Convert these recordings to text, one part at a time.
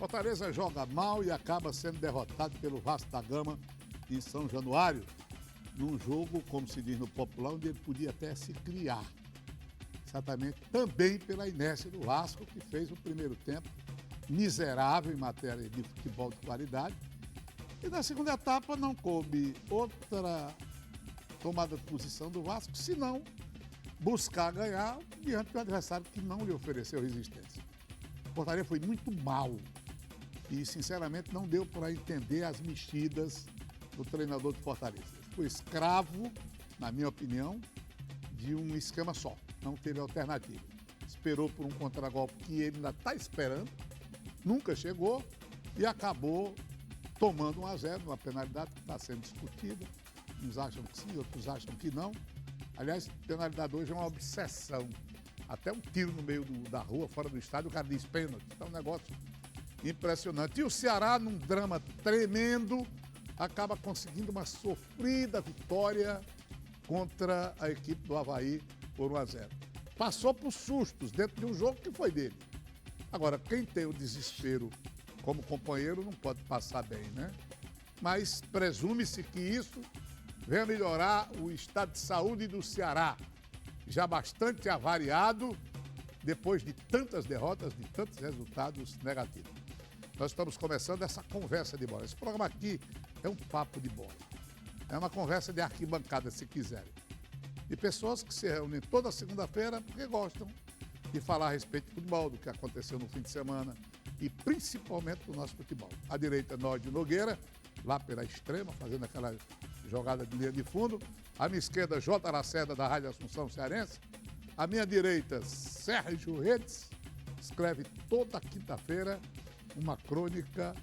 Fortaleza joga mal e acaba sendo derrotado pelo Vasco da Gama em São Januário, num jogo, como se diz no popular, onde ele podia até se criar. Exatamente também pela inércia do Vasco, que fez o primeiro tempo miserável em matéria de futebol de qualidade. E na segunda etapa não coube outra tomada de posição do Vasco, senão buscar ganhar diante do adversário que não lhe ofereceu resistência. O Fortaleza foi muito mal e, sinceramente, não deu para entender as mexidas do treinador de Fortaleza. Foi escravo, na minha opinião, de um esquema só. Não teve alternativa. Esperou por um contragolpe que ele ainda está esperando, nunca chegou e acabou tomando 1-0, uma penalidade que está sendo discutida. Uns acham que sim, outros acham que não. Aliás, penalidade hoje é uma obsessão. Até um tiro no meio da rua, fora do estádio, o cara diz pênalti. Então é um negócio impressionante. E o Ceará, num drama tremendo, acaba conseguindo uma sofrida vitória contra a equipe do Avaí por 1-0. Passou por sustos dentro de um jogo que foi dele. Agora, quem tem o desespero como companheiro não pode passar bem, né? Mas presume-se que isso venha melhorar o estado de saúde do Ceará, já bastante avariado depois de tantas derrotas, de tantos resultados negativos. Nós estamos começando essa conversa de bola. Esse programa aqui é um papo de bola. É uma conversa de arquibancada, se quiserem. De pessoas que se reúnem toda segunda-feira porque gostam de falar a respeito de futebol, do que aconteceu no fim de semana e principalmente do nosso futebol. À direita, Nod Nogueira, lá pela extrema, fazendo aquela jogada de linha de fundo. À minha esquerda, J. Lacerda, da Rádio Assunção Cearense. À minha direita, Sérgio Redes, escreve toda quinta-feira uma crônica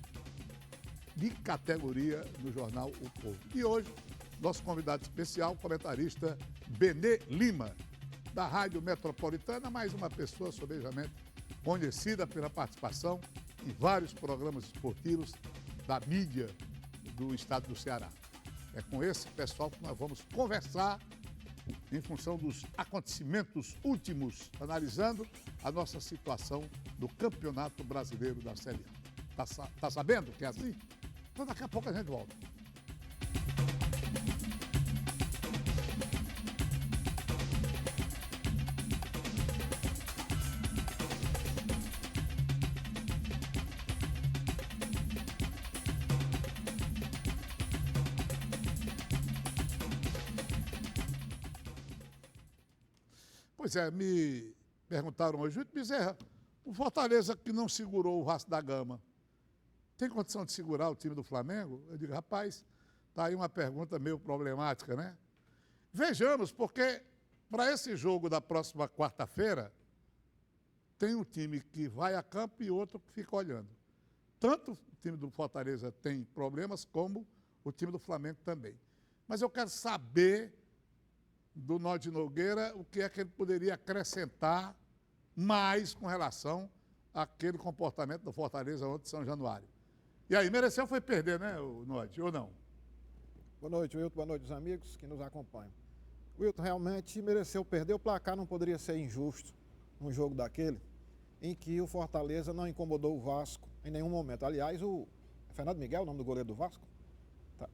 de categoria no jornal O Povo. E hoje, nosso convidado especial, comentarista Benê Lima, da Rádio Metropolitana, mais uma pessoa sobejamente conhecida pela participação em vários programas esportivos da mídia do estado do Ceará. É com esse pessoal que nós vamos conversar em função dos acontecimentos últimos, analisando a nossa situação do Campeonato Brasileiro da Série A. Tá sabendo que é assim? Então daqui a pouco a gente volta. Pois é, me perguntaram hoje, Vitor Bezerra, o Fortaleza que não segurou o Vasco da Gama, tem condição de segurar o time do Flamengo? Eu digo, rapaz, tá aí uma pergunta meio problemática, né? Vejamos, porque para esse jogo da próxima quarta-feira, tem um time que vai a campo e outro que fica olhando. Tanto o time do Fortaleza tem problemas, como o time do Flamengo também. Mas eu quero saber do Nod Nogueira o que é que ele poderia acrescentar mais com relação àquele comportamento do Fortaleza ontem de São Januário. E aí, mereceu foi perder, né, o Nod, ou não? Boa noite, Wilton. Boa noite, os amigos que nos acompanham. O Wilton realmente mereceu perder. O placar não poderia ser injusto num jogo daquele, em que o Fortaleza não incomodou o Vasco em nenhum momento. Aliás, o Fernando Miguel, o nome do goleiro do Vasco,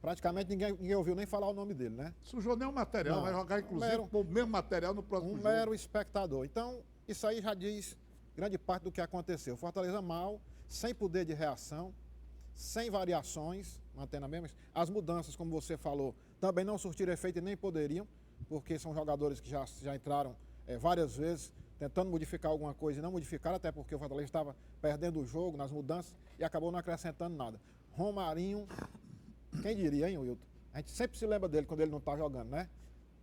praticamente ninguém ouviu nem falar o nome dele, né? Sujou nenhum material, Não, vai jogar inclusive com o mesmo material no próximo jogo. Mero espectador. Então, isso aí já diz grande parte do que aconteceu. Fortaleza mal, sem poder de reação, sem variações, mantendo a mesma. As mudanças, como você falou, também não surtiram efeito e nem poderiam, porque são jogadores que já entraram várias vezes tentando modificar alguma coisa e não modificaram, até porque o Fortaleza estava perdendo o jogo nas mudanças e acabou não acrescentando nada. Romarinho, quem diria, hein, Wilton? A gente sempre se lembra dele quando ele não está jogando, né?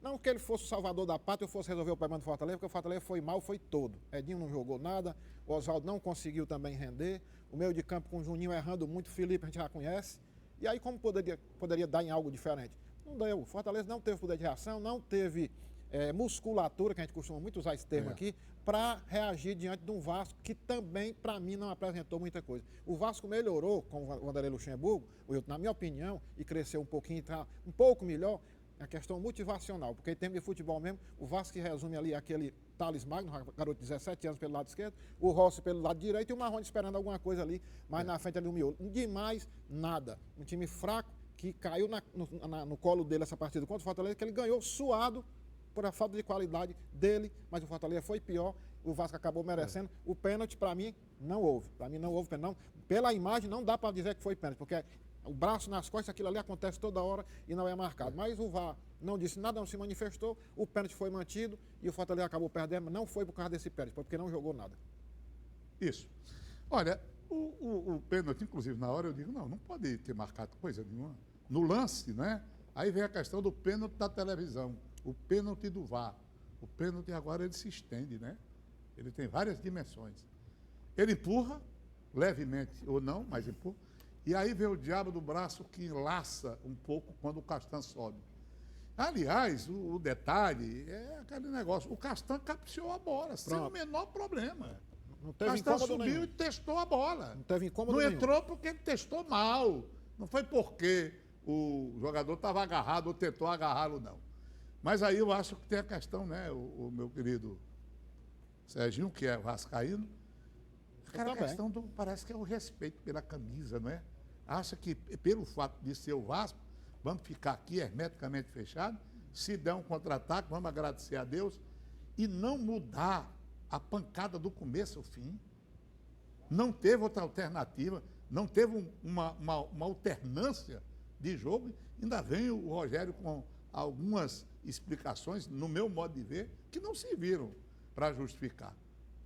Não que ele fosse o salvador da pátria ou fosse resolver o problema do Fortaleza, porque o Fortaleza foi mal, foi todo. Edinho não jogou nada, o Oswaldo não conseguiu também render, o meio de campo com o Juninho errando muito, o Felipe a gente já conhece. E aí como poderia dar em algo diferente? Não deu. O Fortaleza não teve poder de reação, não teve musculatura, que a gente costuma muito usar esse termo aqui, para reagir diante de um Vasco que também, para mim, não apresentou muita coisa. O Vasco melhorou com o Vanderlei Luxemburgo, na minha opinião, e cresceu um pouquinho, tá um pouco melhor, a questão motivacional, porque em termos de futebol mesmo, o Vasco que resume ali aquele Thales Magno, garoto de 17 anos pelo lado esquerdo, o Rossi pelo lado direito e o Marrone esperando alguma coisa ali, mas na frente ali o miolo. Demais, nada. Um time fraco que caiu no colo dele essa partida contra o Fortaleza, que ele ganhou suado por a falta de qualidade dele, mas o Fortaleza foi pior, o Vasco acabou merecendo. O pênalti, para mim, não houve. Para mim, não houve pênalti. Não. Pela imagem, não dá para dizer que foi pênalti, porque o braço nas costas, aquilo ali acontece toda hora e não é marcado. Mas o VAR não disse nada, não se manifestou, o pênalti foi mantido e o Fortaleza acabou perdendo, mas não foi por causa desse pênalti, foi porque não jogou nada. Isso. Olha, o pênalti, inclusive, na hora eu digo, não pode ter marcado coisa nenhuma. No lance, né? Aí vem a questão do pênalti da televisão, o pênalti do VAR. O pênalti agora ele se estende, né? Ele tem várias dimensões. Ele empurra, levemente ou não, mas empurra. E aí vem o diabo do braço que enlaça um pouco quando o Castan sobe. Aliás, o detalhe é aquele negócio. O Castan capciou a bola, sem o menor problema. Não teve Castan incômodo subiu nenhum. e testou a bola. Não teve incômodo Não nenhum. entrou porque ele testou mal. Não foi porque o jogador estava agarrado ou tentou agarrá-lo, não. Mas aí eu acho que tem a questão, né, o meu querido Serginho, que é vascaíno, aquela questão do, parece que é o respeito pela camisa, não é? Acha que pelo fato de ser o Vasco, vamos ficar aqui hermeticamente fechado, se der um contra-ataque, vamos agradecer a Deus e não mudar a pancada do começo ao fim. Não teve outra alternativa, não teve uma alternância de jogo. Ainda vem o Rogério com algumas explicações, no meu modo de ver, que não serviram para justificar.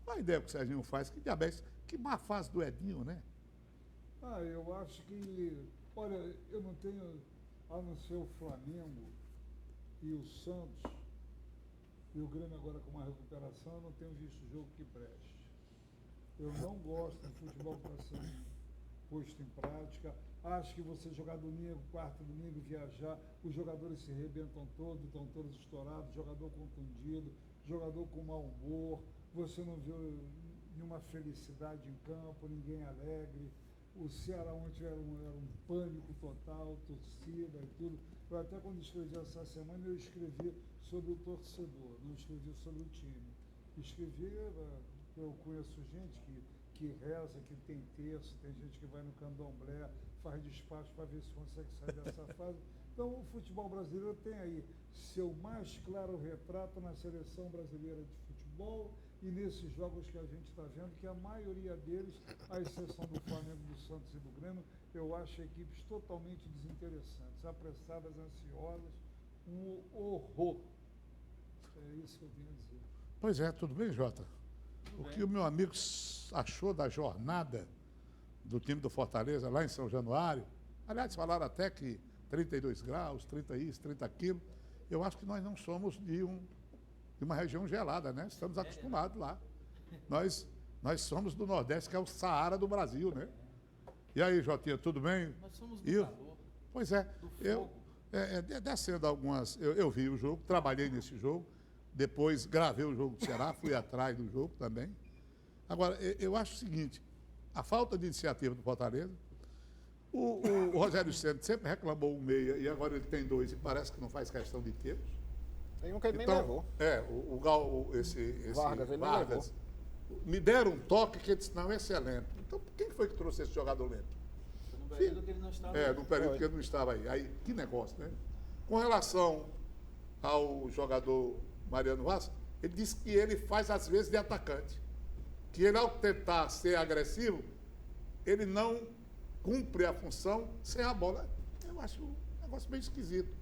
Qual a ideia que o Serginho faz? Que diabetes, que má fase do Edinho, né? Eu acho que, olha, eu não tenho, a não ser o Flamengo e o Santos, e o Grêmio agora com uma recuperação, eu não tenho visto jogo que preste. Eu não gosto do futebol para ser posto em prática. Acho que você jogar domingo, quarto, domingo, viajar, os jogadores se arrebentam todos, estão todos estourados, jogador contundido, jogador com mau humor, você não vê nenhuma felicidade em campo, ninguém alegre. O Ceará ontem era um pânico total, torcida e tudo. Eu até quando escrevi essa semana, eu escrevi sobre o torcedor, não escrevi sobre o time. Escrevi, eu conheço gente que reza, que tem terço, tem gente que vai no candomblé, faz despacho para ver se consegue sair dessa fase. Então o futebol brasileiro tem aí seu mais claro retrato na seleção brasileira de futebol e nesses jogos que a gente está vendo, que a maioria deles, à exceção do Flamengo, do Santos e do Grêmio, eu acho equipes totalmente desinteressantes, apressadas, ansiosas, um horror. É isso que eu tenho a dizer. Pois é, tudo bem, Jota? O que o meu amigo achou da jornada do time do Fortaleza lá em São Januário, aliás, falaram até que 32 graus, 30 isso, 30 aquilo, eu acho que nós não somos de uma região gelada, né? Estamos acostumados lá. Nós somos do Nordeste, que é o Saara do Brasil, né? E aí, Jotinha, tudo bem? Nós somos do calor. Pois é, Do fogo. descendo algumas, eu vi o jogo, trabalhei nesse jogo, depois gravei o jogo do Ceará, fui atrás do jogo também. Agora, eu acho o seguinte, a falta de iniciativa do Fortaleza, o Rogério Ceni sempre reclamou um meia e agora ele tem dois e parece que não faz questão de ter. Tem um que ele Então, nem levou. Esse Vargas, ele não Vargas, me deram um toque que ele disse, não, esse é lento. Então, quem foi que trouxe esse jogador lento? No período que ele não estava. No período que ele não estava aí. Aí, que negócio, né? Com relação ao jogador Mariano Vaz, ele disse que ele faz às vezes de atacante. Que ele, ao tentar ser agressivo, ele não cumpre a função sem a bola. Eu acho um negócio bem esquisito.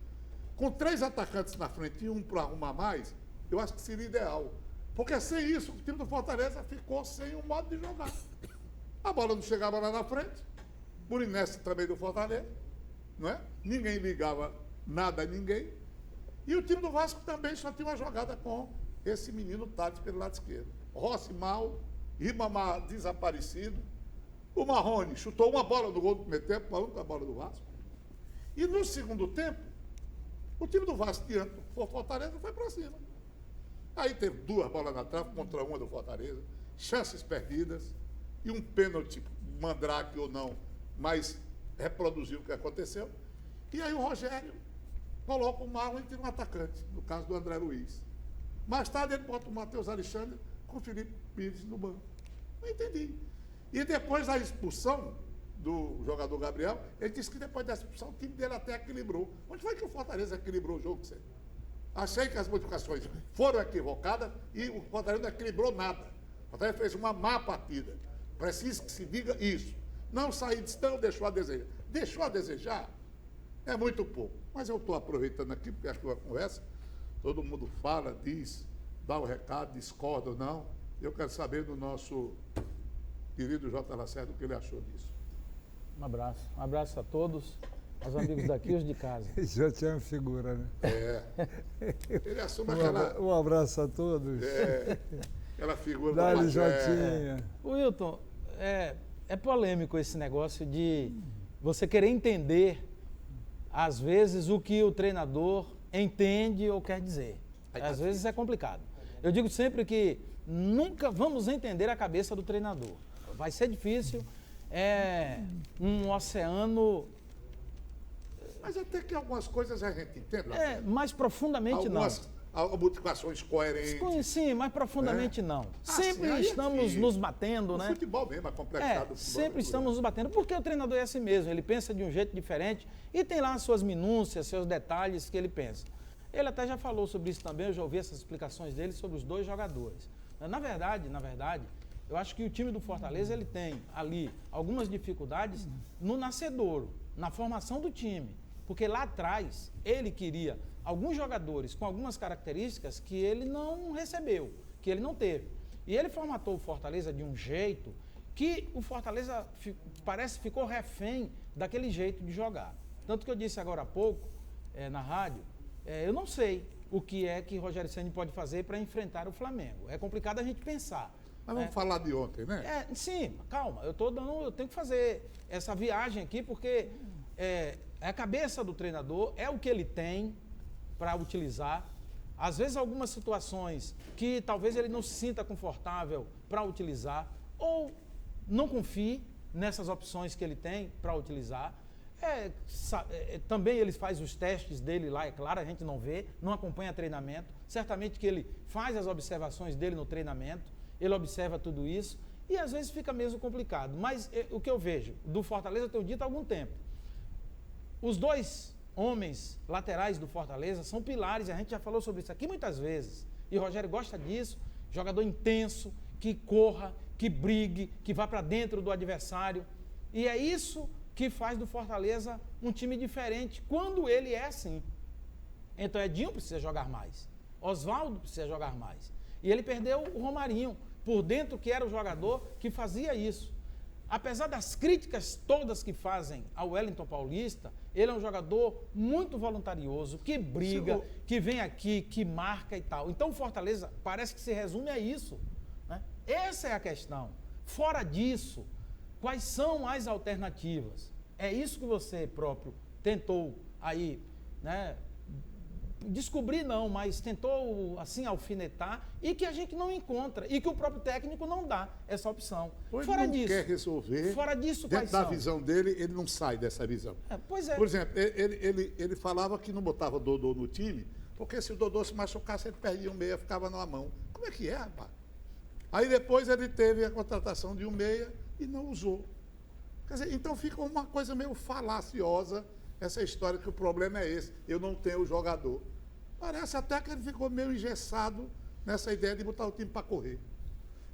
Com 3 atacantes na frente e um para arrumar mais, eu acho que seria ideal. Porque sem isso, o time do Fortaleza ficou sem um modo de jogar. A bola não chegava lá na frente, por inércia também do Fortaleza, não é? Ninguém ligava nada a ninguém. E o time do Vasco também só tinha uma jogada com esse menino Tati pelo lado esquerdo. Rossi mal, Ribamar desaparecido. O Marrone chutou uma bola no gol do primeiro tempo, a única bola do Vasco. E no segundo tempo, o time do Vasco diante do Fortaleza foi para cima. Aí teve 2 bolas na trave contra uma do Fortaleza, chances perdidas e um pênalti, mandrake ou não, mas reproduziu o que aconteceu. E aí o Rogério coloca o Marlon entre um atacante, no caso do André Luiz. Mais tarde ele bota o Matheus Alexandre com o Felipe Pires no banco. Não entendi. E depois da expulsão do jogador Gabriel, ele disse que depois da expulsão o time dele até equilibrou. Onde foi que o Fortaleza equilibrou o jogo, você? Achei que as modificações foram equivocadas e o Fortaleza não equilibrou nada. O Fortaleza fez uma má partida. Preciso que se diga isso. Não sair de não deixou a desejar. Deixou a desejar é muito pouco. Mas eu estou aproveitando aqui, porque acho que uma conversa, todo mundo fala, diz, dá o recado, discorda ou não. Eu quero saber do nosso querido J. Lacerda o que ele achou disso. Um abraço a todos, aos amigos daqui e os de casa. Já tinha uma figura, né? Ele assume aquela... Um abraço a todos. Aquela figura Dá-lhe, da Jotinha. Wilton, é polêmico esse negócio de você querer entender, às vezes, o que o treinador entende ou quer dizer. Às vezes é complicado. Eu digo sempre que nunca vamos entender a cabeça do treinador. Vai ser difícil, é um oceano... Mas até que algumas coisas a gente entende. Mais profundamente algumas modificações coerentes. Sim, mas profundamente não. Sempre sim, estamos nos batendo, o né? futebol mesmo, a complexidade do futebol. Sempre estamos nos batendo, porque o treinador é assim mesmo, ele pensa de um jeito diferente e tem lá as suas minúcias, seus detalhes que ele pensa. Ele até já falou sobre isso também, eu já ouvi essas explicações dele sobre os dois jogadores. Na verdade, eu acho que o time do Fortaleza, ele tem ali algumas dificuldades no nascedouro, na formação do time. Porque lá atrás, ele queria alguns jogadores com algumas características que ele não recebeu, que ele não teve. E ele formatou o Fortaleza de um jeito que o Fortaleza parece que ficou refém daquele jeito de jogar. Tanto que eu disse agora há pouco, na rádio, eu não sei o que é que Rogério Ceni pode fazer para enfrentar o Flamengo. É complicado a gente pensar. Mas vamos falar de ontem, né? Sim, calma, eu tenho que fazer essa viagem aqui porque a cabeça do treinador, é o que ele tem para utilizar. Às vezes algumas situações que talvez ele não se sinta confortável para utilizar, ou não confie nessas opções que ele tem para utilizar. Também ele faz os testes dele lá, é claro, a gente não vê, não acompanha treinamento. Certamente que ele faz as observações dele no treinamento, ele observa tudo isso, e às vezes fica mesmo complicado. Mas o que eu vejo do Fortaleza, eu tenho dito há algum tempo, os dois homens laterais do Fortaleza são pilares, a gente já falou sobre isso aqui muitas vezes, e o Rogério gosta disso, jogador intenso, que corra, que brigue, que vá para dentro do adversário, e é isso que faz do Fortaleza um time diferente, quando ele é assim. Então Edinho precisa jogar mais, Oswaldo precisa jogar mais, e ele perdeu o Romarinho, por dentro, que era o jogador que fazia isso. Apesar das críticas todas que fazem ao Wellington Paulista, ele é um jogador muito voluntarioso, que briga, que vem aqui, que marca e tal. Então o Fortaleza parece que se resume a isso, né? Essa é a questão. Fora disso, quais são as alternativas? É isso que você próprio tentou aí, né? Descobrir não, mas tentou assim alfinetar e que a gente não encontra e que o próprio técnico não dá essa opção. Fora disso, quer resolver. Fora disso, dentro da visão dele, ele não sai dessa visão. Pois é. Por exemplo, ele falava que não botava Dodô no time, porque se o Dodô se machucasse, ele perdia um meia, ficava numa mão. Como é que é, rapaz? Aí depois ele teve a contratação de um meia e não usou. Quer dizer, então fica uma coisa meio falaciosa essa história que o problema é esse, eu não tenho o jogador. Parece até que ele ficou meio engessado nessa ideia de botar o time para correr.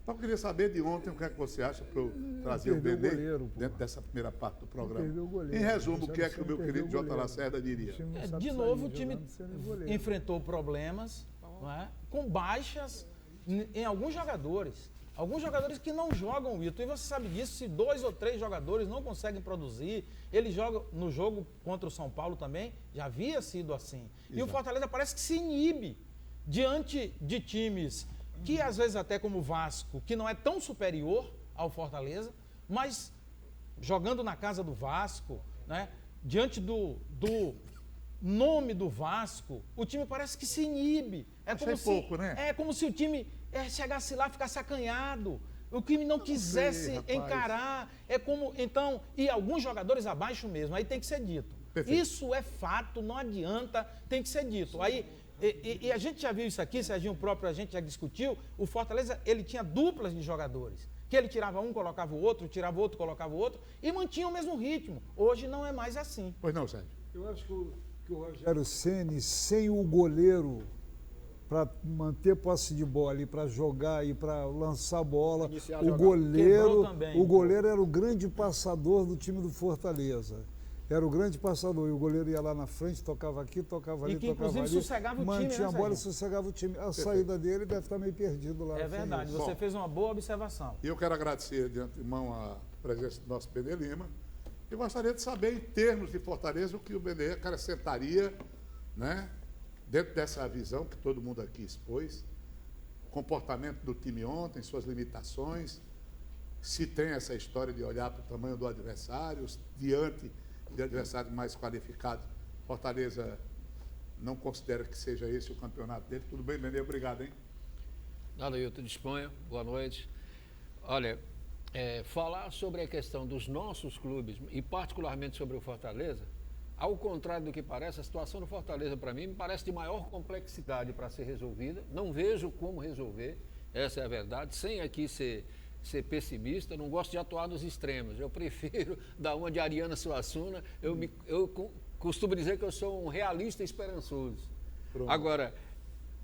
Então eu queria saber de ontem o que é que você acha para eu trazer o Benê dentro dessa primeira parte do programa. Em resumo, o que é que o meu querido J. Lacerda diria? De novo, o time enfrentou problemas, não é? Com baixas em alguns jogadores. Alguns jogadores que não jogam, Wilton, e você sabe disso, se 2 ou 3 jogadores não conseguem produzir, ele joga no jogo contra o São Paulo também, já havia sido assim. Exato. E o Fortaleza parece que se inibe diante de times que às vezes até como o Vasco, que não é tão superior ao Fortaleza, mas jogando na casa do Vasco, né, diante do nome do Vasco, o time parece que se inibe. É como se o time chegasse lá e ficasse acanhado. O time não quisesse encarar. É como, então, e alguns jogadores abaixo mesmo, aí tem que ser dito. Perfeito. Isso é fato, não adianta, tem que ser dito. Aí E a gente já viu isso aqui, Serginho, o próprio a gente já discutiu, o Fortaleza, ele tinha duplas de jogadores, que ele tirava um, colocava o outro, tirava o outro, colocava o outro, e mantinha o mesmo ritmo. Hoje não é mais assim. Pois não, Sérgio? Eu acho que o Rogério Rogério Ceni sem o goleiro para manter posse de bola e para jogar e para lançar bola, Iniciar a o jogada. Quebrou goleiro, também. o goleiro era o grande passador do time do Fortaleza. Era o grande passador. E o goleiro ia lá na frente, tocava aqui, tocava ali, E que, tocava inclusive, ali. sossegava o time, mantinha né, a bola e Sérgio? sossegava o time. A saída dele deve estar meio perdido lá. É no verdade, Fenil. você Bom. fez uma boa observação. E eu quero agradecer de antemão a presença do nosso Benê Lima. E gostaria de saber, em termos de Fortaleza, o que o Benê acrescentaria, né, dentro dessa visão que todo mundo aqui expôs, comportamento do time ontem, suas limitações, se tem essa história de olhar para o tamanho do adversário, diante de adversários mais qualificados. Fortaleza não considera que seja esse o campeonato dele. Tudo bem, Benê? Obrigado, hein? Nada, Hilton, disponha. Boa noite. Olha, falar sobre a questão dos nossos clubes, e particularmente sobre o Fortaleza, ao contrário do que parece, a situação do Fortaleza, para mim, me parece de maior complexidade para ser resolvida. Não vejo como resolver, essa é a verdade, sem aqui ser pessimista, não gosto de atuar nos extremos. Eu prefiro dar uma de Ariana Suassuna. Eu costumo dizer que eu sou um realista esperançoso. Pronto. Agora,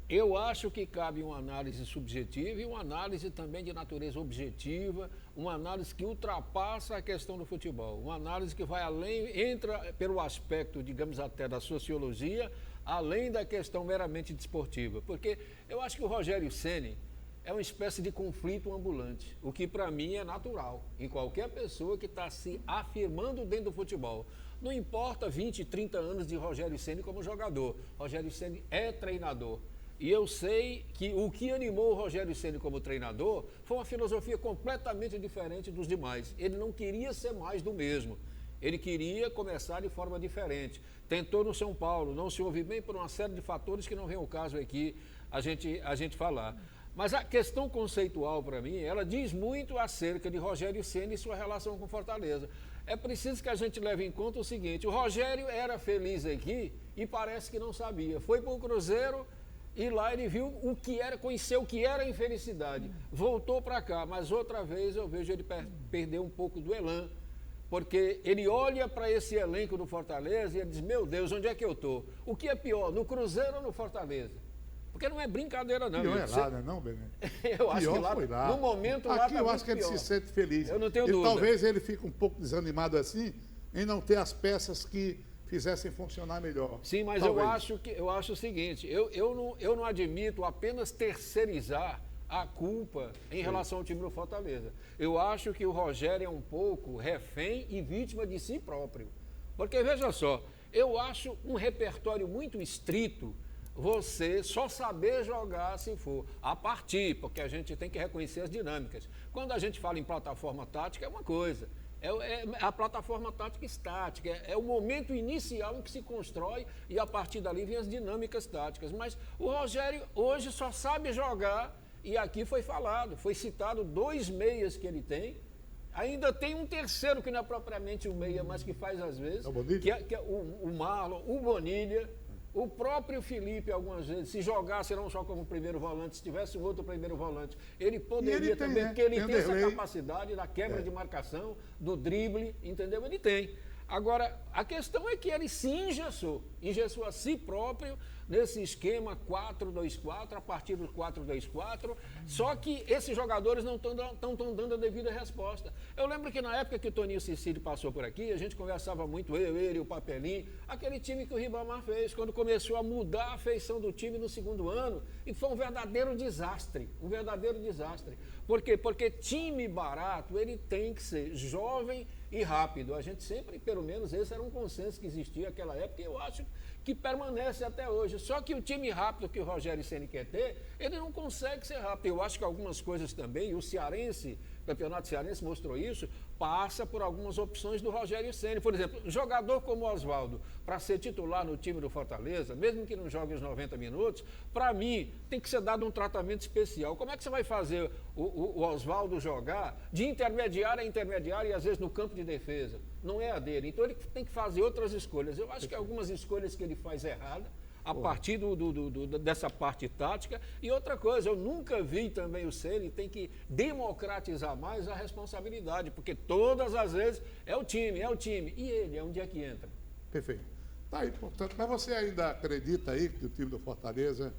eu acho que cabe uma análise subjetiva e uma análise também de natureza objetiva, uma análise que ultrapassa a questão do futebol, uma análise que vai além, entra pelo aspecto, digamos até, da sociologia, além da questão meramente desportiva. Porque eu acho que o Rogério Ceni é uma espécie de conflito ambulante, o que para mim é natural em qualquer pessoa que está se afirmando dentro do futebol. Não importa 20, 30 anos de Rogério Ceni como jogador, Rogério Ceni é treinador. E eu sei que o que animou o Rogério Ceni como treinador foi uma filosofia completamente diferente dos demais. Ele não queria ser mais do mesmo. Ele queria começar de forma diferente. Tentou no São Paulo, não se ouve bem por uma série de fatores que não vem ao caso aqui a gente falar. Mas a questão conceitual, para mim, ela diz muito acerca de Rogério Ceni e sua relação com Fortaleza. É preciso que a gente leve em conta o seguinte: o Rogério era feliz aqui e parece que não sabia. Foi para o Cruzeiro e lá ele viu o que era, conheceu o que era a infelicidade. Voltou para cá, mas outra vez eu vejo ele perder um pouco do elan. Porque ele olha para esse elenco do Fortaleza e ele diz: meu Deus, onde é que eu estou? O que é pior, no Cruzeiro ou no Fortaleza? Porque não é brincadeira, não. Pior é lá, né, não, Benê? Eu acho Pior que lá, foi lá. no momento, lá Aqui tá eu muito acho que ele pior. se sente feliz. Eu não tenho e dúvida. talvez ele fique um pouco desanimado assim, em não ter as peças que fizessem funcionar melhor. Sim, mas Talvez. eu acho o seguinte: eu não admito apenas terceirizar a culpa em relação ao time do Fortaleza. Eu acho que o Rogério é um pouco refém e vítima de si próprio. Porque, veja só, eu acho um repertório muito estrito você só saber jogar se for a partir, porque a gente tem que reconhecer as dinâmicas. Quando a gente fala em plataforma tática, é uma coisa. É a plataforma tática estática, é o momento inicial em que se constrói e a partir dali vem as dinâmicas táticas. Mas o Rogério hoje só sabe jogar, e aqui foi falado, foi citado 2 meias que ele tem, ainda tem um terceiro que não é propriamente o meia, mas que faz às vezes, É o Bonilha? que é o Marlon, o Bonilha, o próprio Felipe algumas vezes, se jogasse não só como primeiro volante, se tivesse um outro primeiro volante, ele poderia ele tem, também, né? porque ele Tem tem essa Derlei. capacidade da quebra de marcação, do drible, entendeu? Ele tem. Agora, a questão é que ele se engessou a si próprio nesse esquema 4-2-4, a partir do 4-2-4, só que esses jogadores não estão dando a devida resposta. Eu lembro que na época que o Toninho Cicílio passou por aqui, a gente conversava muito, ele, o Papelinho, aquele time que o Ribamar fez, quando começou a mudar a feição do time no segundo ano, e foi um verdadeiro desastre, Por quê? Porque time barato, ele tem que ser jovem e rápido. A gente sempre, pelo menos, esse era um consenso que existia naquela época, e eu acho que permanece até hoje. Só que o time rápido que o Rogério Ceni quer ter, ele não consegue ser rápido. Eu acho que algumas coisas também, e o Cearense, o Campeonato Cearense mostrou isso, passa por algumas opções do Rogério Ceni. Por exemplo, jogador como o Oswaldo, para ser titular no time do Fortaleza, mesmo que não jogue os 90 minutos, para mim, tem que ser dado um tratamento especial. Como é que você vai fazer o Oswaldo jogar de intermediário a intermediário e às vezes no campo de defesa? Não é a dele. Então ele tem que fazer outras escolhas. Eu acho que algumas escolhas que ele faz errada, a partir dessa parte tática. E outra coisa, eu nunca vi também o Ceni tem que democratizar mais a responsabilidade, porque todas as vezes é o time. E ele, onde é que entra? Perfeito. Tá aí, portanto, mas você ainda acredita aí que o time do Fortaleza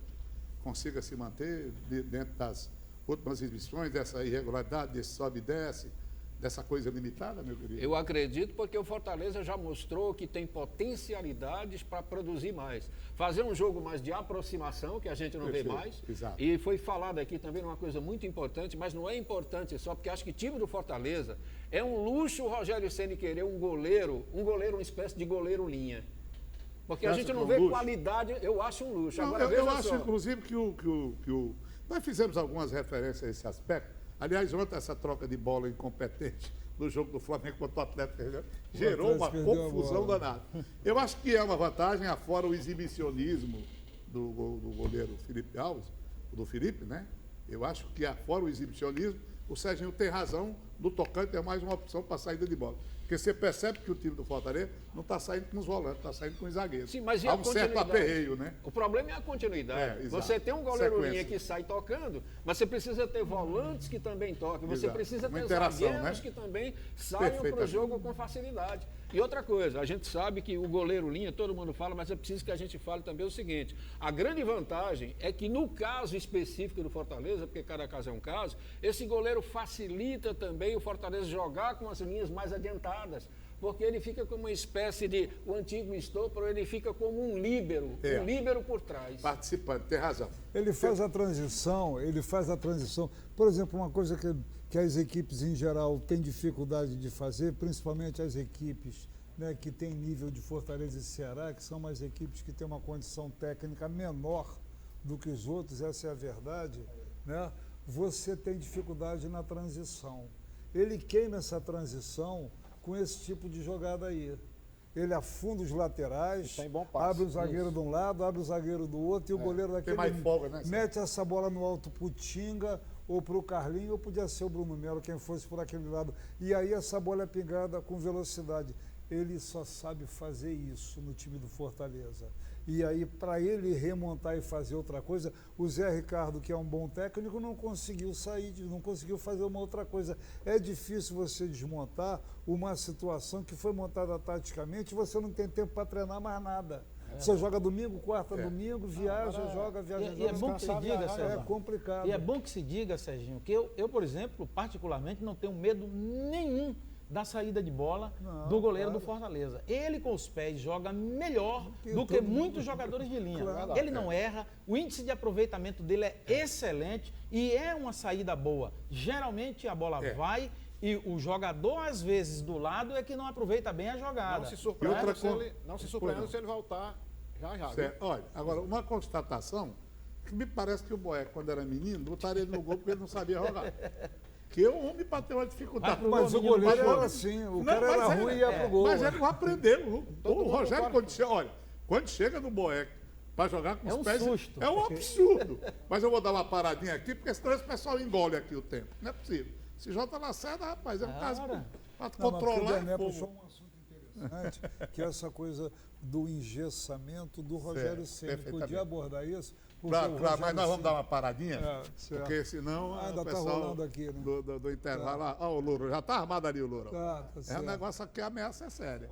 consiga se manter dentro das últimas exibições, dessa irregularidade, desse sobe e desce, dessa coisa limitada, meu querido? Eu acredito porque o Fortaleza já mostrou que tem potencialidades para produzir mais. Fazer um jogo mais de aproximação, que a gente não vê mais. Exato. E foi falado aqui também uma coisa muito importante, mas não é importante só porque acho que o time do Fortaleza é um luxo o Rogério Ceni querer um goleiro, uma espécie de goleiro linha. Porque a gente não vê qualidade, eu acho um luxo. Não, Agora, eu acho, inclusive, nós fizemos algumas referências a esse aspecto. Aliás, ontem essa troca de bola incompetente no jogo do Flamengo contra o Atlético gerou uma confusão danada. Eu acho que é uma vantagem, afora o exibicionismo do goleiro Felipe Alves, do Felipe, né? Eu acho que afora o exibicionismo, o Serginho tem razão, no tocante é mais uma opção para saída de bola. Porque você percebe que o time do Fortaleza não está saindo com os volantes, está saindo com os zagueiros. Sim, mas e há a um certo aperreio, né? O problema é a continuidade. Exato. Você tem um goleiro Sequência. linha que sai tocando, mas você precisa ter volantes que também toquem. Você Exato. precisa Uma ter interação, zagueiros né? que também saiam para o jogo com facilidade. E outra coisa, a gente sabe que o goleiro linha, todo mundo fala, mas é preciso que a gente fale também o seguinte: a grande vantagem é que no caso específico do Fortaleza, porque cada caso é um caso, esse goleiro facilita também o Fortaleza jogar com as linhas mais adiantadas. Porque ele fica como uma espécie de, o antigo estopro, ele fica como um líbero por trás. Participante, tem razão. Ele faz a transição. Por exemplo, uma coisa que as equipes em geral têm dificuldade de fazer, principalmente as equipes, né, que têm nível de Fortaleza e Ceará, que são umas equipes que têm uma condição técnica menor do que os outros, essa é a verdade, né? Você tem dificuldade na transição. Ele queima essa transição com esse tipo de jogada aí. Ele afunda os laterais, abre o zagueiro de um lado, abre o zagueiro do outro, e o goleiro daquele mais folga, né? mete essa bola no alto pro Tinga, ou pro Carlinho, ou podia ser o Bruno Melo, quem fosse por aquele lado. E aí essa bola é pingada com velocidade. Ele só sabe fazer isso no time do Fortaleza. E aí, para ele remontar e fazer outra coisa, o Zé Ricardo, que é um bom técnico, não conseguiu não conseguiu fazer uma outra coisa. É difícil você desmontar uma situação que foi montada taticamente e você não tem tempo para treinar mais nada. Você joga domingo, quarta, domingo, viaja. E é bom que se diga, Serginho. É complicado. E é bom que se diga, Serginho, que eu, por exemplo, particularmente, não tenho medo nenhum da saída de bola do goleiro do Fortaleza. Ele com os pés joga melhor do que muitos jogadores de linha. Ele não erra, o índice de aproveitamento dele é excelente e é uma saída boa. Geralmente a bola vai e o jogador, às vezes, do lado é que não aproveita bem a jogada. Não se surpreenda se ele voltar já. Certo. Olha, agora, uma constatação, que me parece que o Boeck, quando era menino, botaria ele no gol porque ele não sabia jogar. Que o homem para ter uma dificuldade. Mas o goleiro era assim, o cara era ruim e ia pro gol. Mas ele não aprendeu. O Rogério, quando chega no Boeck para jogar com os pés, susto. É um absurdo. Mas eu vou dar uma paradinha aqui, porque senão esse pessoal engole aqui o tempo. Não é possível. Se Jota Lacerda, rapaz, é um caso para controlar. Puxou um assunto interessante, que é essa coisa do engessamento do Rogério Ceni. Podia abordar isso? Claro, mas nós vamos dar uma paradinha, porque senão ainda o pessoal tá rolando aqui, né? do intervalo lá, o Louro, já está armado ali o Louro. Certo. O negócio aqui, a ameaça é séria.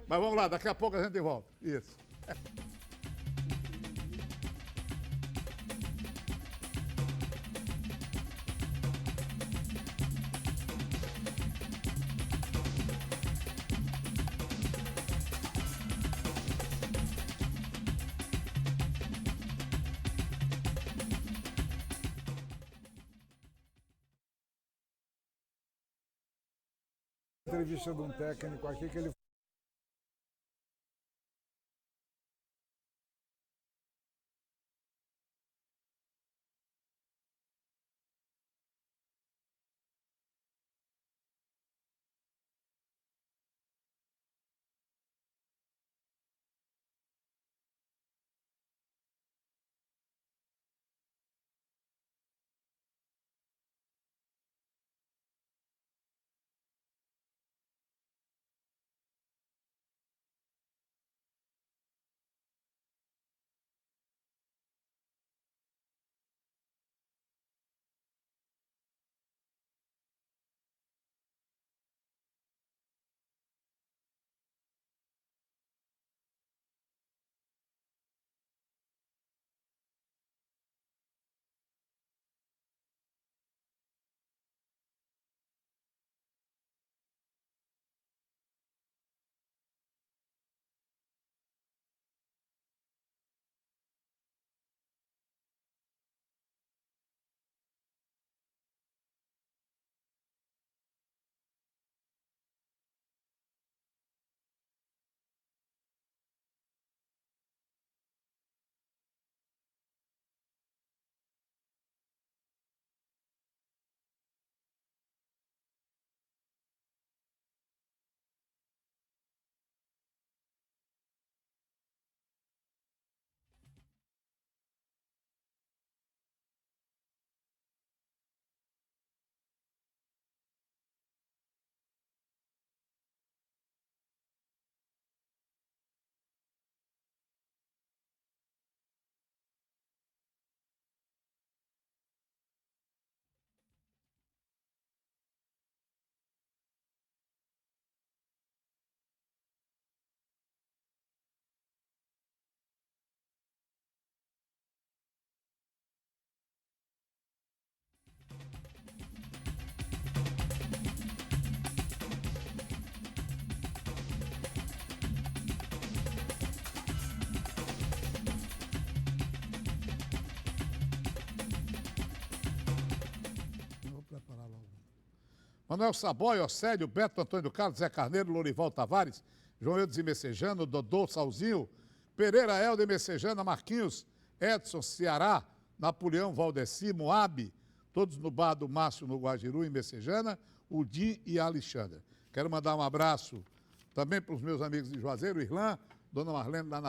Mas vamos lá, daqui a pouco a gente volta. Isso. Entrevista de um técnico aqui que ele Manuel Saboia, Océlio, Beto Antônio do Carlos, Zé Carneiro, Lorival Tavares, João Eudes e Messejano, Dodô Salzinho, Pereira Helder Messejana, Marquinhos, Edson, Ceará, Napoleão, Valdeci, Moab, todos no bar do Márcio, no Guajiru, em Messejana, Udim e Alexandre. Quero mandar um abraço também para os meus amigos de Juazeiro, Irlã, Dona Marlene, lá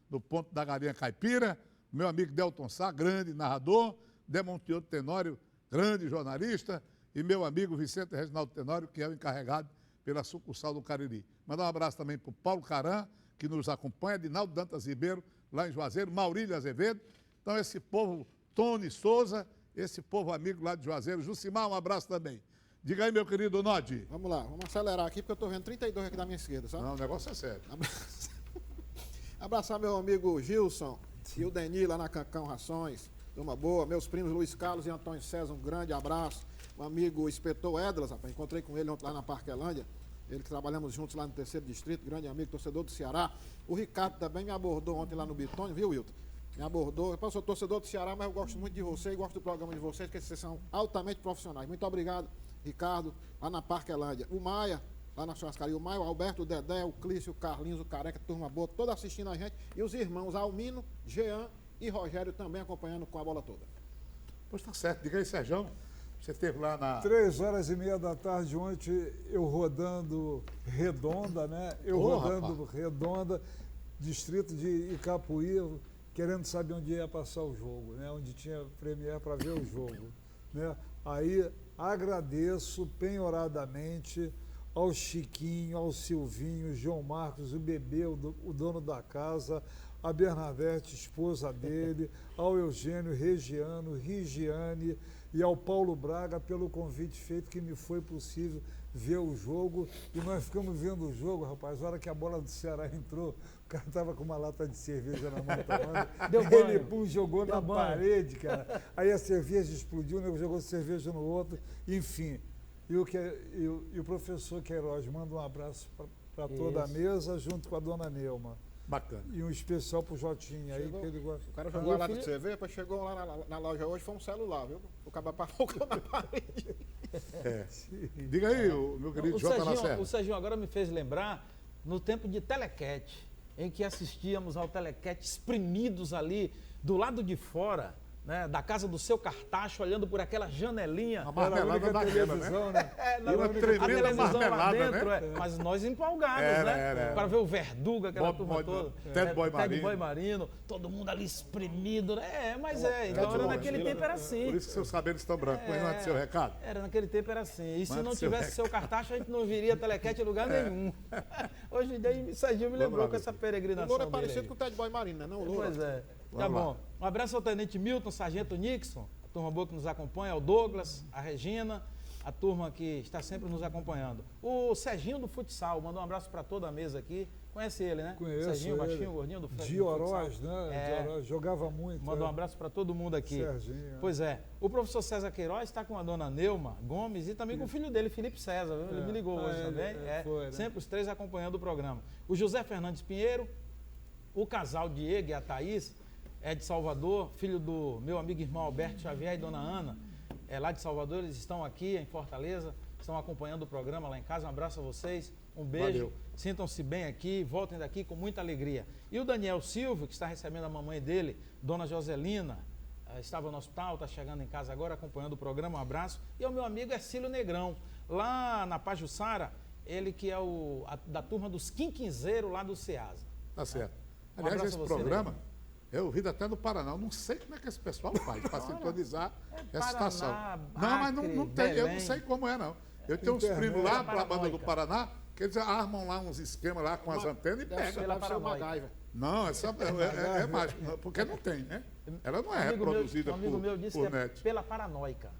no Ponto da Galinha Caipira, meu amigo Delton Sá, grande narrador, Demonteoto Tenório, grande jornalista, e meu amigo Vicente Reginaldo Tenório, que é o encarregado pela sucursal do Cariri. Mandar um abraço também para o Paulo Caran, que nos acompanha, Dinaldo Dantas Ribeiro, lá em Juazeiro, Maurílio Azevedo. Então, esse povo, Tony Souza, esse povo amigo lá de Juazeiro. Jucimar, um abraço também. Diga aí, meu querido Nodi. Vamos lá, vamos acelerar aqui, porque eu estou vendo 32 aqui da minha esquerda, sabe? Não, o negócio é sério. Abraçar meu amigo Gilson e o Deni lá na Cancão Rações. Turma boa. Meus primos Luiz Carlos e Antônio César, um grande abraço. Meu amigo Espetor Edlas, rapaz, encontrei com ele ontem lá na Parquelândia. Ele que trabalhamos juntos lá no 3º Distrito, grande amigo, torcedor do Ceará. O Ricardo também me abordou ontem lá no Bitônio, viu, Wilton? Me abordou. Eu sou torcedor do Ceará, mas eu gosto muito de você e gosto do programa de vocês, porque vocês são altamente profissionais. Muito obrigado, Ricardo, lá na Parquelândia. O Maia, lá na churrascaria, o Maia, o Alberto, o Dedé, o Clício, o Carlinhos, o Careca, turma boa, toda assistindo a gente. E os irmãos Almino, Jean e Rogério também acompanhando com a bola toda. Pois tá certo. Diga aí, Sérgio. Você esteve lá na... 3h30 da tarde ontem, eu rodando Redonda, né? Redonda, distrito de Icapuí, querendo saber onde ia passar o jogo, né? Onde tinha premier para ver o jogo, né? Aí agradeço penhoradamente ao Chiquinho, ao Silvinho, João Marcos, o Bebê, o dono da casa, a Bernadette, esposa dele, ao Eugênio, Regiano, Rigiane e ao Paulo Braga pelo convite feito, que me foi possível ver o jogo. E nós ficamos vendo o jogo, rapaz. A hora que a bola do Ceará entrou, o cara estava com uma lata de cerveja na mão tomando. Ele jogou na parede, cara. Aí a cerveja explodiu, né? Jogou cerveja no outro. Enfim. E o professor Queiroz manda um abraço para toda a mesa, junto com a dona Neuma. Bacana. E um especial pro Jotinha aí, que ele gosta. O cara jogou a lata de cerveja, depois chegou lá na loja hoje, foi um celular, viu? O cara apagou na parede. É. Diga aí, meu querido Jota Lacerda. O Serginho agora me fez lembrar no tempo de telequete, em que assistíamos ao telequete espremidos ali do lado de fora, né, da casa do seu Cartacho, olhando por aquela janelinha. A marmelada da televisão, né? A televisão lá dentro, né? Mas nós empolgados, né? Para ver o Verduga, aquela turma toda. Ted Boy Marino, todo mundo ali espremido. Então era naquele tempo era assim. Por isso que seus cabelos estão brancos, mas não é do seu recado? Era, naquele tempo era assim. E se não tivesse seu Cartacho, a gente não viria telequete em lugar nenhum. Hoje em dia, o Serginho me lembrou com essa peregrinação. O Louro é parecido com o Ted Boy Marino, né? Não, o Louro. Pois é. Tá bom. Um abraço ao Tenente Milton, Sargento Nixon, a turma boa que nos acompanha, ao Douglas, a Regina, a turma que está sempre nos acompanhando. O Serginho do Futsal, mandou um abraço para toda a mesa aqui. Conhece ele, né? Conheço. Serginho, ele. baixinho, gordinho do futsal. De Oroz, né? De Oroz, jogava muito. Mandou um abraço para todo mundo aqui. Serginho. Pois é. O professor César Queiroz está com a dona Neuma Gomes e também com o filho dele, Felipe César. Viu? Ele me ligou hoje também. Foi, né? Sempre os três acompanhando o programa. O José Fernandes Pinheiro, o casal Diego e a Thaís, é de Salvador, filho do meu amigo irmão Alberto Xavier e dona Ana, lá de Salvador, eles estão aqui em Fortaleza, estão acompanhando o programa lá em casa. Um abraço a vocês, um beijo, Valeu. Sintam-se bem aqui, voltem daqui com muita alegria. E o Daniel Silva, que está recebendo a mamãe dele, dona Joselina, estava no hospital, está chegando em casa agora, acompanhando o programa, um abraço. E ao meu amigo Ercílio Negrão, lá na Pajuçara, ele que é da turma dos quinquinzeiros lá do Ceasa. Tá certo. Um Aliás, abraço esse a você, programa, Negrão. eu ouvi até no Paraná. Eu não sei como é que esse pessoal faz para sintonizar essa Paraná, estação. Acre, Não, mas não tem, eu não Belém. sei como é, não. Eu tenho uns Internet. primos lá para a banda do Paranoica. Paraná, que eles armam lá uns esquemas lá com as antenas e Deve ser pegam. lá Pela pro seu paranoia. MacGyver. Não, é mágico, porque não tem, né? Ela não é reproduzida Um amigo meu disse por que é net. pela paranoica.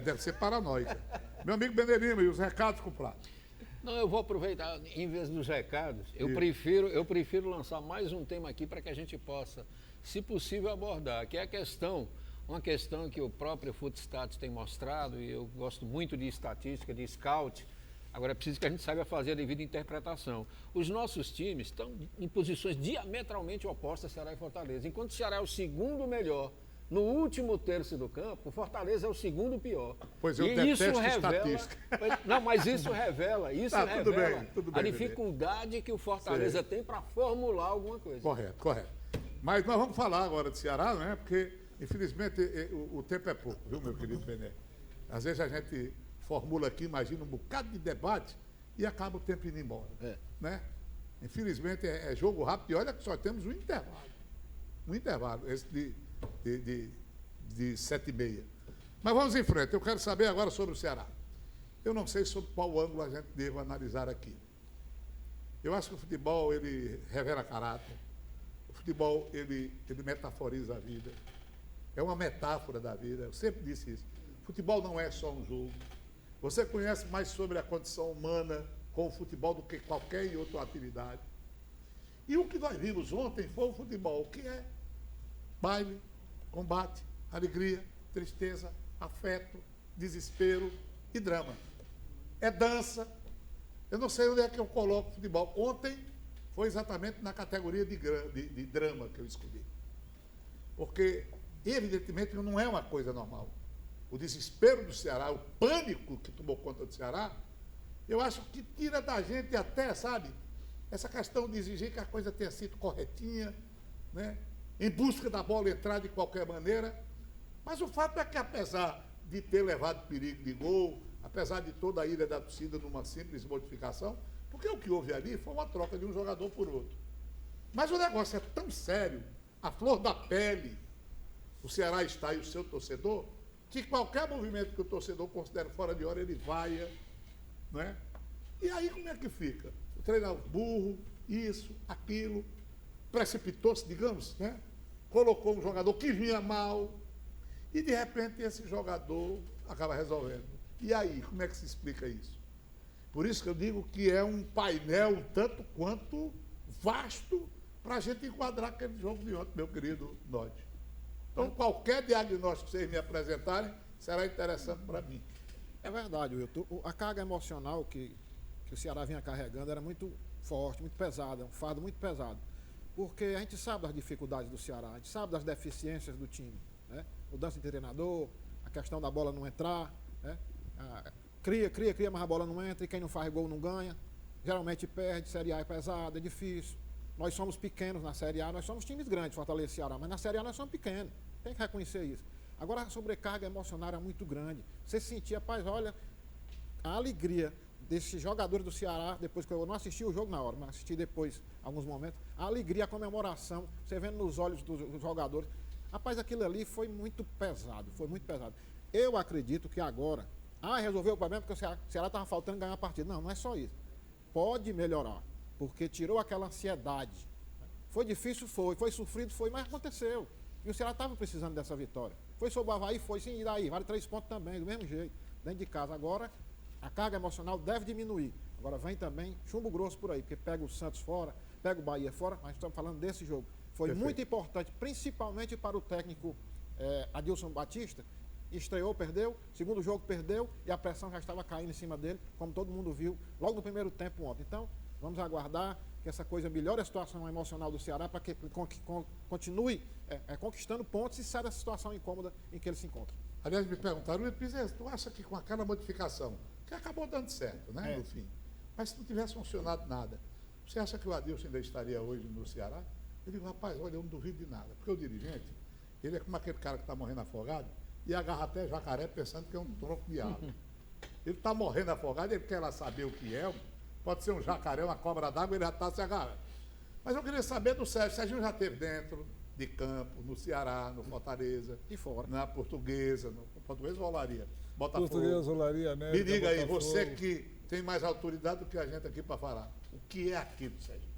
Deve ser paranoica. Meu amigo Benedino, e os recados com o prato? Não, eu vou aproveitar, em vez dos recados, eu prefiro lançar mais um tema aqui para que a gente possa, se possível, abordar, que é uma questão que o próprio Footstats tem mostrado, e eu gosto muito de estatística, de scout. Agora é preciso que a gente saiba fazer a devida interpretação. Os nossos times estão em posições diametralmente opostas, Ceará e Fortaleza. Enquanto o Ceará é o segundo melhor No último terço do campo, o Fortaleza é o segundo pior. Pois eu e detesto isso revela, estatística. Não, mas isso revela, Tudo bem, a dificuldade que o Fortaleza tem para formular alguma coisa. Correto. Mas nós vamos falar agora de Ceará, né? Porque, infelizmente, o tempo é pouco, viu, meu querido Bené? Às vezes a gente formula aqui, imagina um bocado de debate e acaba o tempo indo embora. Né? Infelizmente, é jogo rápido. E olha que só temos um intervalo, esse de 7h30. Mas vamos em frente. Eu quero saber agora sobre o Ceará. Eu não sei sobre qual ângulo a gente deve analisar aqui. Eu acho que o futebol, ele revela caráter. O futebol, ele metaforiza a vida. É uma metáfora da vida. Eu sempre disse isso. Futebol não é só um jogo. Você conhece mais sobre a condição humana com o futebol do que qualquer outra atividade. E o que nós vimos ontem foi o futebol, que é baile, combate, alegria, tristeza, afeto, desespero e drama. É dança. Eu não sei onde é que eu coloco o futebol. Ontem foi exatamente na categoria de drama que eu escolhi. Porque, evidentemente, não é uma coisa normal. O desespero do Ceará, o pânico que tomou conta do Ceará, eu acho que tira da gente até, sabe, essa questão de exigir que a coisa tenha sido corretinha, né? Em busca da bola entrar de qualquer maneira. Mas o fato é que, apesar de ter levado perigo de gol, apesar de toda a ira da torcida numa simples modificação, porque o que houve ali foi uma troca de um jogador por outro. Mas o negócio é tão sério, a flor da pele, o Ceará está e o seu torcedor, que qualquer movimento que o torcedor considere fora de hora, ele vaia, não é? E aí como é que fica? O treinador burro, isso, aquilo, precipitou-se, digamos, né? Colocou um jogador que vinha mal e, de repente, esse jogador acaba resolvendo. E aí, como é que se explica isso? Por isso que eu digo que é um painel um tanto quanto vasto para a gente enquadrar aquele jogo de ontem, meu querido Nodi. Então, qualquer diagnóstico que vocês me apresentarem será interessante para mim. É verdade, Wilton. A carga emocional que o Ceará vinha carregando era muito forte, muito pesada, um fardo muito pesado. Porque a gente sabe das dificuldades do Ceará, a gente sabe das deficiências do time, né? Mudança de treinador, a questão da bola não entrar, né? Cria, mas a bola não entra e quem não faz gol não ganha. Geralmente perde, Série A é pesada, é difícil. Nós somos pequenos na Série A, nós somos times grandes, Fortaleza e Ceará, mas na Série A nós somos pequenos, tem que reconhecer isso. Agora a sobrecarga emocional era muito grande. Você sentia, rapaz, olha, a alegria desses jogadores do Ceará, depois que eu não assisti o jogo na hora, mas assisti depois, alguns momentos, a alegria, a comemoração, você vendo nos olhos dos jogadores. Rapaz, aquilo ali foi muito pesado, foi muito pesado. Eu acredito que agora, resolveu o problema porque o Ceará estava faltando ganhar a partida. Não, não é só isso. Pode melhorar, porque tirou aquela ansiedade. Foi difícil, foi sofrido, mas aconteceu. E o Ceará estava precisando dessa vitória. Foi sobre o Avaí, foi sim, e daí? Vale 3 pontos também, do mesmo jeito, dentro de casa. Agora, a carga emocional deve diminuir. Agora vem também chumbo grosso por aí, porque pega o Santos fora, pega o Bahia fora, mas estamos falando desse jogo. Foi muito importante, principalmente para o técnico Adilson Batista. Estreou, perdeu, segundo jogo perdeu e a pressão já estava caindo em cima dele, como todo mundo viu, logo no primeiro tempo ontem. Então, vamos aguardar que essa coisa melhore a situação emocional do Ceará para que continue conquistando pontos e saia dessa situação incômoda em que ele se encontra. Aliás, me perguntaram, tu acha que com aquela modificação, que acabou dando certo, né, no fim, mas se não tivesse funcionado nada, você acha que o Adilson ainda estaria hoje no Ceará? Eu digo, rapaz, olha, eu não duvido de nada, porque o dirigente, ele é como aquele cara que está morrendo afogado e agarra até jacaré pensando que é um tronco de árvore. Ele está morrendo afogado, ele quer lá saber o que é, pode ser um jacaré, uma cobra d'água, ele já está se agarrando. Mas eu queria saber do Sérgio. O Sérgio já esteve dentro de campo, no Ceará, no Fortaleza. E fora. Na Portuguesa, no Portuguesa ou Olaria? Botafogo. Portuguesa, Olaria, América, Me diga aí, Botafogo. você que tem mais autoridade do que a gente aqui para falar. O que é aquilo, Sérgio?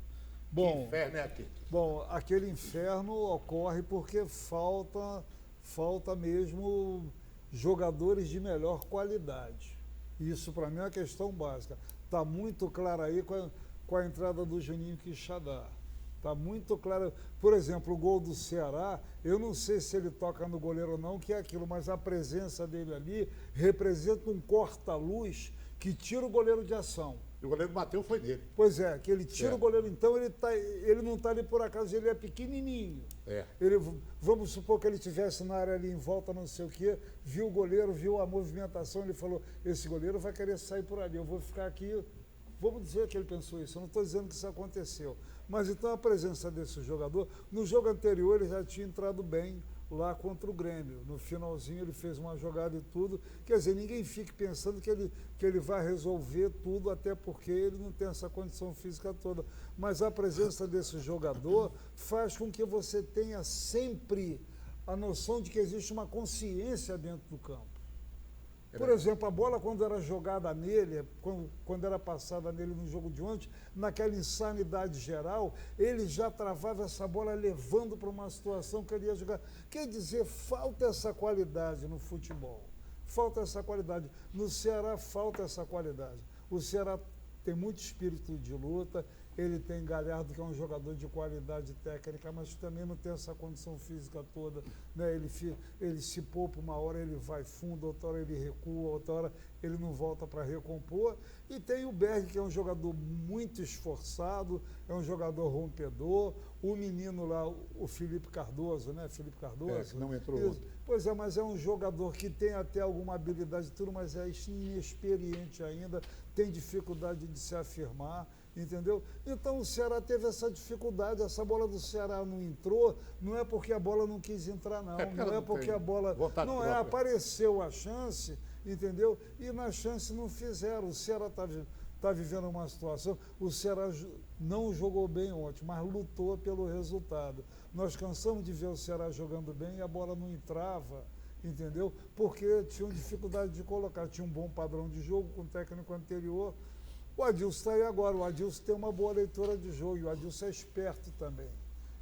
Bom, que inferno é aquele? Bom, aquele inferno ocorre porque falta mesmo jogadores de melhor qualidade. Isso, para mim, é uma questão básica. Está muito claro aí com a entrada do Juninho Quixadá. Está muito claro. Por exemplo, o gol do Ceará, eu não sei se ele toca no goleiro ou não, que é aquilo, mas a presença dele ali representa um corta-luz que tira o goleiro de ação. E o goleiro bateu, foi nele. Pois é, que ele tira É. o goleiro, então ele não está ali por acaso, ele é pequenininho. É. Vamos supor que ele estivesse na área ali em volta, não sei o quê, viu o goleiro, viu a movimentação, ele falou, esse goleiro vai querer sair por ali, eu vou ficar aqui. Vamos dizer que ele pensou isso, eu não estou dizendo que isso aconteceu. Mas então a presença desse jogador, no jogo anterior ele já tinha entrado bem lá contra o Grêmio. No finalzinho ele fez uma jogada e tudo. Quer dizer, ninguém fique pensando que ele vai resolver tudo, até porque ele não tem essa condição física toda. Mas a presença desse jogador faz com que você tenha sempre a noção de que existe uma consciência dentro do campo. Por exemplo, a bola quando era jogada nele, quando era passada nele no jogo de ontem, naquela insanidade geral, ele já travava essa bola levando para uma situação que ele ia jogar. Quer dizer, falta essa qualidade no futebol. Falta essa qualidade. No Ceará falta essa qualidade. O Ceará tem muito espírito de luta, ele tem Galhardo, que é um jogador de qualidade técnica, mas também não tem essa condição física toda. Né? Ele se poupa, uma hora ele vai fundo, outra hora ele recua, outra hora ele não volta para recompor. E tem o Berg, que é um jogador muito esforçado, é um jogador rompedor. O menino lá, o Felipe Cardoso, né? Felipe Cardoso. Que não entrou ontem. Pois é, mas é um jogador que tem até alguma habilidade e tudo, mas é inexperiente ainda, tem dificuldade de se afirmar. Entendeu? Então o Ceará teve essa dificuldade, essa bola do Ceará não entrou, não é porque a bola não quis entrar, não. Não é porque a bola. Não é, apareceu a chance, entendeu? E na chance não fizeram. O Ceará está vivendo uma situação. O Ceará não jogou bem ontem, mas lutou pelo resultado. Nós cansamos de ver o Ceará jogando bem e a bola não entrava. Entendeu? Porque tinham dificuldade de colocar. Tinha um bom padrão de jogo com o técnico anterior. O Adilson está aí agora, o Adilson tem uma boa leitura de jogo e o Adilson é esperto também.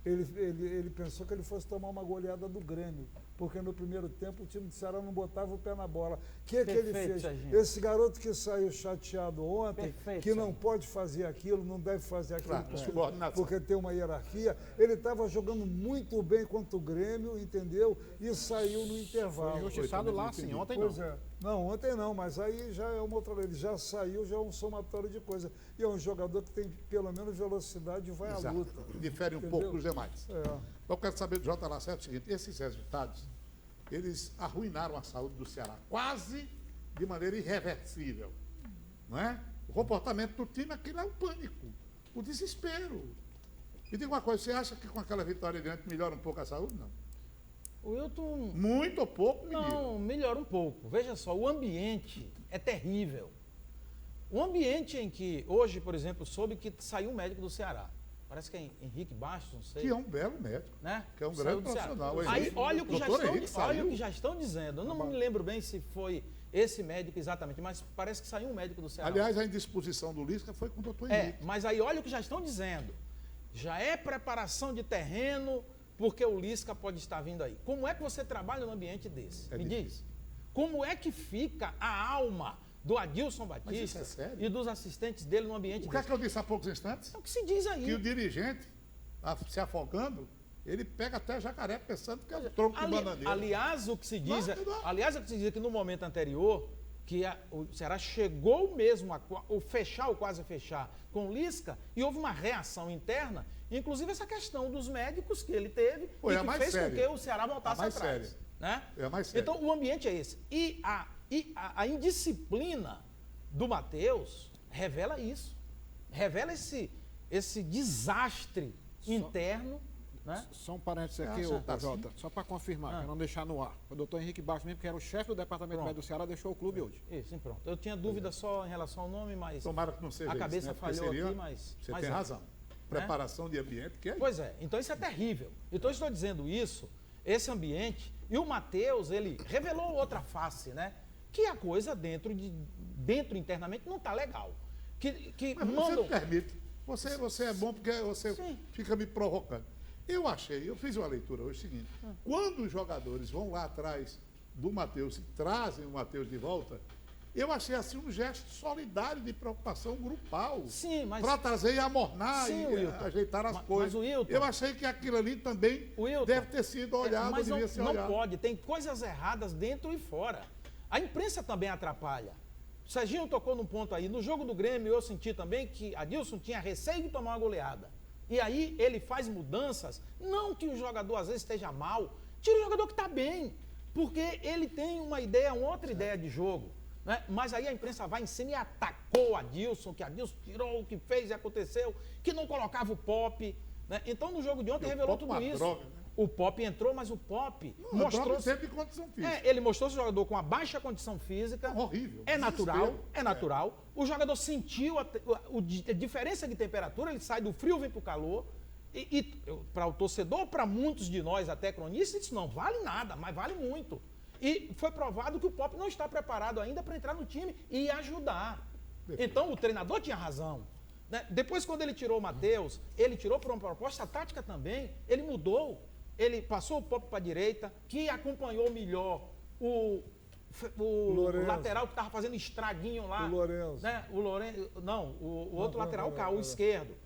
Ele pensou que ele fosse tomar uma goleada do Grêmio, porque no primeiro tempo o time do Ceará não botava o pé na bola. O que ele fez? Serginho. Esse garoto que saiu chateado ontem, Perfeito, que não Serginho. pode fazer aquilo, não deve fazer aquilo, Claro, porque tem uma hierarquia, ele estava jogando muito bem contra o Grêmio, entendeu? E saiu no intervalo. Foi injustiçado lá, sim, ontem não. Pois é. Não, ontem não, mas aí já é uma outra. Ele já saiu, já é um somatório de coisa. E é um jogador que tem pelo menos velocidade e vai à luta. Difere um Entendeu? pouco dos demais. É. Então, eu quero saber do J. Lacerda o seguinte: esses resultados, eles arruinaram a saúde do Ceará, quase de maneira irreversível. Não é? O comportamento do time, aquilo é um pânico, o desespero. E diga uma coisa, você acha que com aquela vitória diante melhora um pouco a saúde? Não. O Wilton. Muito ou pouco, menino? Não, melhora um pouco. Veja só, o ambiente é terrível. O ambiente em que, hoje, por exemplo, soube que saiu um médico do Ceará. Parece que é Henrique Bastos, não sei. Que é um belo médico. Né? Que é um Saiu grande do Ceará. profissional. Aí, olha o que já Doutor estão, Henrique olha saiu. o que já estão dizendo. Eu não me lembro bem se foi esse médico exatamente, mas parece que saiu um médico do Ceará. Aliás, a indisposição do Lisca foi com o doutor É, Henrique. mas aí olha o que já estão dizendo. Já é preparação de terreno, porque o Lisca pode estar vindo aí. Como é que você trabalha num ambiente desse? Me diz. Como é que fica a alma do Adilson Batista isso é sério? e dos assistentes dele num ambiente O que é desse? que eu disse há poucos instantes? É o que se diz aí. Que o dirigente, se afogando, ele pega até jacaré pensando que é um tronco de bananeira. Aliás, o que se diz, Não. aliás, o que se diz é que no momento anterior, que o Ceará chegou mesmo a fechar ou quase fechar com o Lisca, e houve uma reação interna, inclusive essa questão dos médicos que ele teve, Pô, e é a que mais fez séria. com que o Ceará voltasse A mais atrás. séria. Né? É a mais séria. Então, o ambiente é esse. E a indisciplina do Matheus revela isso. Revela esse desastre interno. Né? Só um parênteses aqui, Jota, só para confirmar, para não deixar no ar. O doutor Henrique Bastos, mesmo, que era o chefe do departamento médico do Ceará, deixou o clube hoje. Isso, sim, pronto. Eu tinha dúvida só em relação ao nome, mas Tomara que não seja a cabeça isso, né? Porque falhou seria- aqui, mas... Você mas tem é. razão. Preparação de ambiente, que é Pois é, então isso é terrível. Então eu estou dizendo isso, esse ambiente, e o Matheus, ele revelou outra face, né? Que a coisa dentro internamente não está legal. Que Mas você mandam... não permite. Você é bom porque você Sim. fica me provocando. Eu fiz uma leitura hoje, o seguinte, quando os jogadores vão lá atrás do Matheus e trazem o Matheus de volta, eu achei assim um gesto solidário de preocupação grupal. Sim, mas... Para trazer e amornar Sim, e Wilton. ajeitar as Mas, coisas. Wilton, Eu achei que aquilo ali também Wilton, deve ter sido olhado, mas devia ser não olhado. pode, tem coisas erradas dentro e fora. A imprensa também atrapalha. O Serginho tocou num ponto aí. No jogo do Grêmio, eu senti também que Adilson tinha receio de tomar uma goleada. E aí ele faz mudanças, não que o jogador às vezes esteja mal, tira o jogador que está bem, porque ele tem uma ideia, uma outra ideia de jogo. Né? Mas aí a imprensa vai em cima e atacou o Adilson, que Adilson tirou, o que fez e aconteceu, que não colocava o Pop. Né? Então no jogo de ontem revelou tudo isso. Droga, né? O Pop entrou, mas o Pop mostrou sempre condição física. ele mostrou esse jogador com a baixa condição física. Horrível. É natural, é natural. O jogador sentiu a diferença de temperatura, ele sai do frio, vem para o calor. E para o torcedor, para muitos de nós, até cronistas, isso não vale nada, mas vale muito. E foi provado que o Pop não está preparado ainda para entrar no time e ajudar. Então o treinador tinha razão. Né? Depois, quando ele tirou o Matheus, ele tirou por uma proposta tática também, ele mudou. Ele passou o Pop para a direita, que acompanhou melhor o lateral que estava fazendo estraguinho lá. O Lourenço. Né? O Lourenço. Não, o outro lateral, o esquerdo.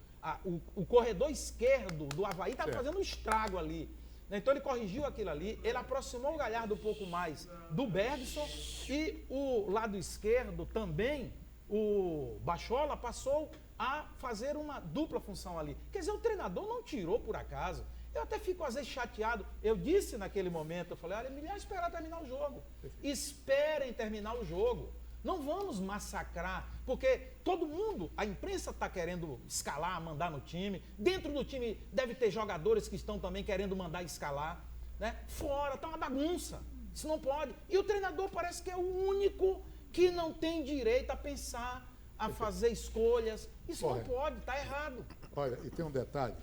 O corredor esquerdo do Avaí estava fazendo um estrago ali. Então ele corrigiu aquilo ali, ele aproximou o Galhardo um pouco mais do Bergson e o lado esquerdo também, o Bachola, passou a fazer uma dupla função ali. Quer dizer, o treinador não tirou por acaso. Eu até fico às vezes chateado. Eu disse naquele momento, eu falei, olha, melhor esperar terminar o jogo. Esperem terminar o jogo. Não vamos massacrar, porque todo mundo, a imprensa está querendo escalar, mandar no time. Dentro do time deve ter jogadores que estão também querendo mandar escalar. Né? Fora, está uma bagunça. Isso não pode. E o treinador parece que é o único que não tem direito a pensar, a fazer escolhas. Isso não pode, está errado. Olha, e tem um detalhe.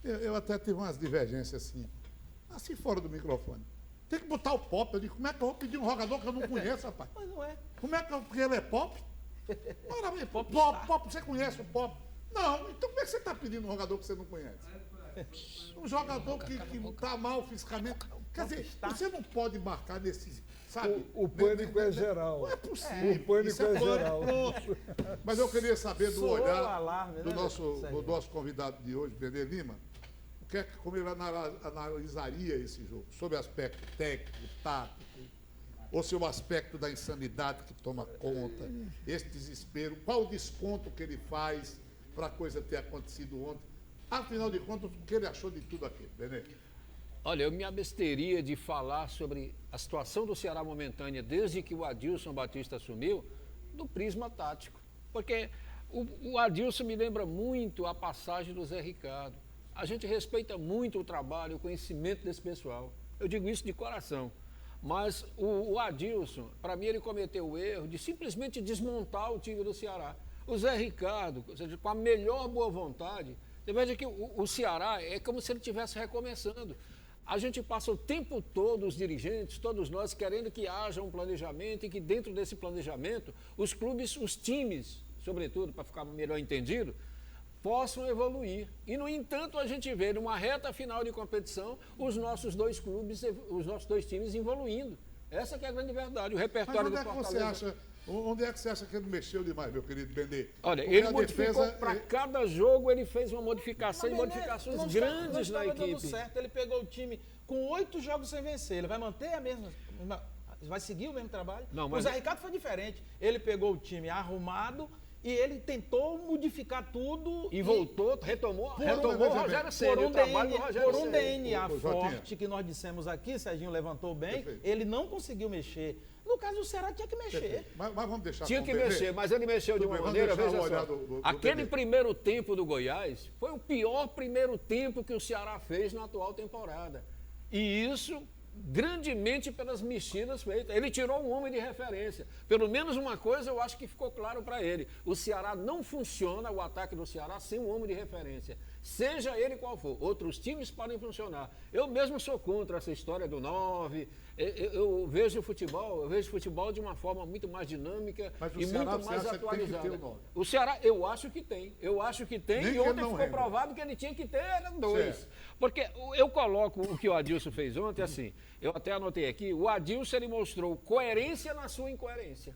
Eu até tive umas divergências assim fora do microfone. Tem que botar o Pop. Eu digo, como é que eu vou pedir um jogador que eu não conheço, rapaz? Mas não é. Como é que porque ele é Pop? Ora, Pop, você conhece o Pop? Não, então como é que você está pedindo um jogador que você não conhece? Um jogador que está mal fisicamente. Quer dizer, você não pode marcar nesse, sabe? O pânico é geral. Não é possível. O pânico é geral. Mas eu queria saber do Soou olhar o alarme, do né, do nosso convidado de hoje, Benê Lima. Como ele analisaria esse jogo? Sob o aspecto técnico, tático, ou seu aspecto da insanidade que toma conta, esse desespero, qual o desconto que ele faz para a coisa ter acontecido ontem? Afinal de contas, o que ele achou de tudo aquilo, Benê? Olha, eu me absteria de falar sobre a situação do Ceará momentânea desde que o Adilson Batista assumiu, do prisma tático. Porque o Adilson me lembra muito a passagem do Zé Ricardo. A gente respeita muito o trabalho, o conhecimento desse pessoal. Eu digo isso de coração. Mas o Adilson, para mim, ele cometeu o erro de simplesmente desmontar o time do Ceará. O Zé Ricardo, ou seja, com a melhor boa vontade, você veja que o Ceará é como se ele estivesse recomeçando. A gente passa o tempo todo, os dirigentes, todos nós, querendo que haja um planejamento e que dentro desse planejamento, os clubes, os times, sobretudo, para ficar melhor entendido, possam evoluir. E, no entanto, a gente vê numa reta final de competição os nossos dois clubes, os nossos dois times evoluindo. Essa que é a grande verdade. O repertório do Fortaleza... Onde é que você acha que ele mexeu demais, meu querido Benê? Olha, porque ele modificou para cada jogo, ele fez uma modificação e modificações grandes na equipe. Dando certo. Ele pegou o time com 8 jogos sem vencer. Ele vai manter a mesma... Vai seguir o mesmo trabalho? Não, mas... O Zé Ricardo foi diferente. Ele pegou o time arrumado e ele tentou modificar tudo. E voltou, retomou o Rogério Ceni, o trabalho do Rogério Por um Ceni. DNA forte que nós dissemos aqui, Serginho levantou bem, ele não conseguiu mexer. No caso, o Ceará tinha que mexer. Mas vamos deixar Tinha que mexer, mas ele mexeu de uma maneira, veja só. Aquele primeiro tempo do Goiás foi o pior primeiro tempo que o Ceará fez na atual temporada. E isso grandemente pelas mexidas feitas. Ele tirou um homem de referência. Pelo menos uma coisa eu acho que ficou claro para ele. O Ceará não funciona, o ataque do Ceará, sem um homem de referência. Seja ele qual for. Outros times podem funcionar. Eu mesmo sou contra essa história do 9. Eu vejo futebol de uma forma muito mais dinâmica e muito mais atualizada. O Ceará, eu acho que tem. Eu acho que tem. Nem e ontem ficou provado que ele tinha que ter 2. Certo. Porque eu coloco o que o Adilson fez ontem assim. Eu até anotei aqui. O Adilson, ele mostrou coerência na sua incoerência.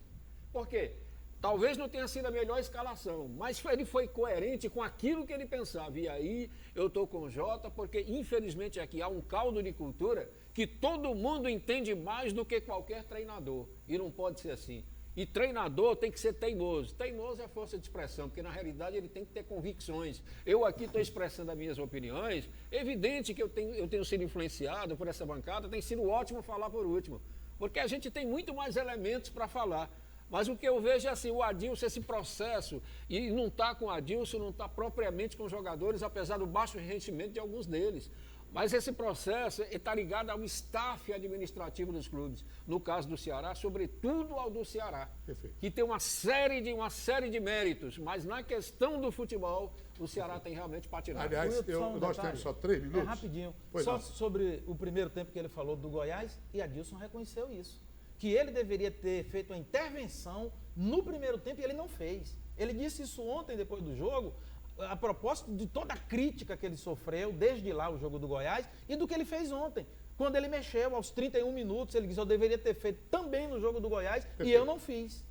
Por quê? Talvez não tenha sido a melhor escalação, mas ele foi coerente com aquilo que ele pensava. E aí eu estou com o Jota, porque infelizmente aqui há um caldo de cultura que todo mundo entende mais do que qualquer treinador. E não pode ser assim. E treinador tem que ser teimoso. Teimoso é força de expressão, porque na realidade ele tem que ter convicções. Eu aqui estou expressando as minhas opiniões. É evidente que eu tenho sido influenciado por essa bancada, tem sido ótimo falar por último. Porque a gente tem muito mais elementos para falar. Mas o que eu vejo é assim, o Adilson, esse processo, e não está com o Adilson, não está propriamente com os jogadores, apesar do baixo rendimento de alguns deles. Mas esse processo está ligado ao staff administrativo dos clubes. No caso do Ceará, sobretudo ao do Ceará. Perfeito. Que tem uma série de méritos, mas na questão do futebol, o Ceará tem realmente patinado. Aliás, nós temos só 3 minutos. Rapidinho. Pois Só não. sobre o primeiro tempo que ele falou do Goiás, e Adilson reconheceu isso. Que ele deveria ter feito uma intervenção no primeiro tempo e ele não fez. Ele disse isso ontem, depois do jogo, a propósito de toda a crítica que ele sofreu, desde lá o jogo do Goiás, e do que ele fez ontem. Quando ele mexeu aos 31 minutos, ele disse, eu deveria ter feito também no jogo do Goiás, Perfeito. e eu não fiz.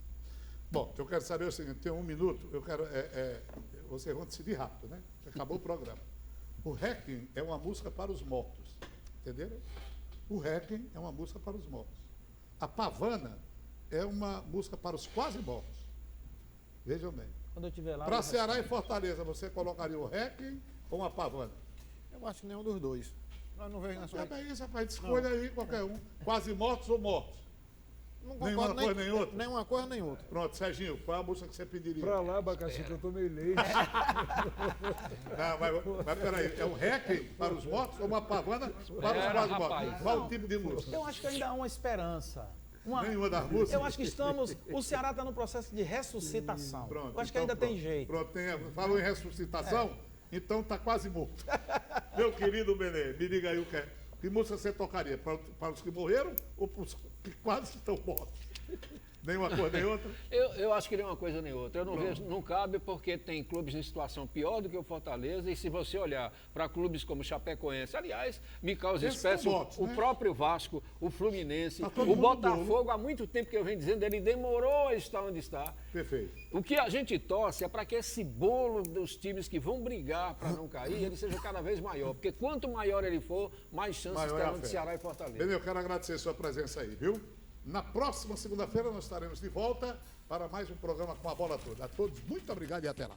Bom, eu quero saber o seguinte, tem 1 minuto, eu quero, vocês vão decidir rápido, né? Acabou o programa. O Requiem é uma música para os mortos, entenderam? O Requiem é uma música para os mortos. A Pavana é uma música para os quase mortos. Vejam bem. Quando eu estiver lá... Para eu Ceará e respondo. Fortaleza, você colocaria o Requiem ou uma Pavana? Eu acho que nenhum dos dois. Nós não vejo nessa. É isso, rapaz, escolha aí qualquer um. Quase mortos ou mortos? Não Nenhuma concordo coisa, nem outra? Nenhuma coisa, nem outra. Pronto, Serginho, qual é a música que você pediria? Pra lá, abacaxi, que eu tomei leite. Não, mas peraí, é um Requiem para os mortos ou uma Pavana para os quase rapaz. mortos? Qual o tipo de música? Eu acho que ainda há uma esperança. Nenhuma das músicas? Eu acho que estamos... O Ceará está no processo de ressuscitação. Pronto, eu acho que então ainda tem jeito. Pronto, falou em ressuscitação, então está quase morto. Meu querido Benê, me diga aí o que é. Que música você tocaria? Para os que morreram ou para os que quase estão mortos? Nenhuma coisa, nem outra? Eu acho que nem uma coisa nem outra. Eu não vejo, não cabe porque tem clubes em situação pior do que o Fortaleza e se você olhar para clubes como o Chapecoense, aliás, me causa Esses espécie, são mortos, o né? próprio Vasco, o Fluminense, Tá todo o mundo Botafogo, há muito tempo que eu venho dizendo, ele demorou a estar onde está. Perfeito. O que a gente torce é para que esse bolo dos times que vão brigar para não cair, ele seja cada vez maior. Porque quanto maior ele for, mais chances Maior é a terão de fé. Ceará e Fortaleza. Benê, eu quero agradecer a sua presença aí, viu? Na próxima segunda-feira nós estaremos de volta para mais um programa com a bola toda. A todos, muito obrigado e até lá.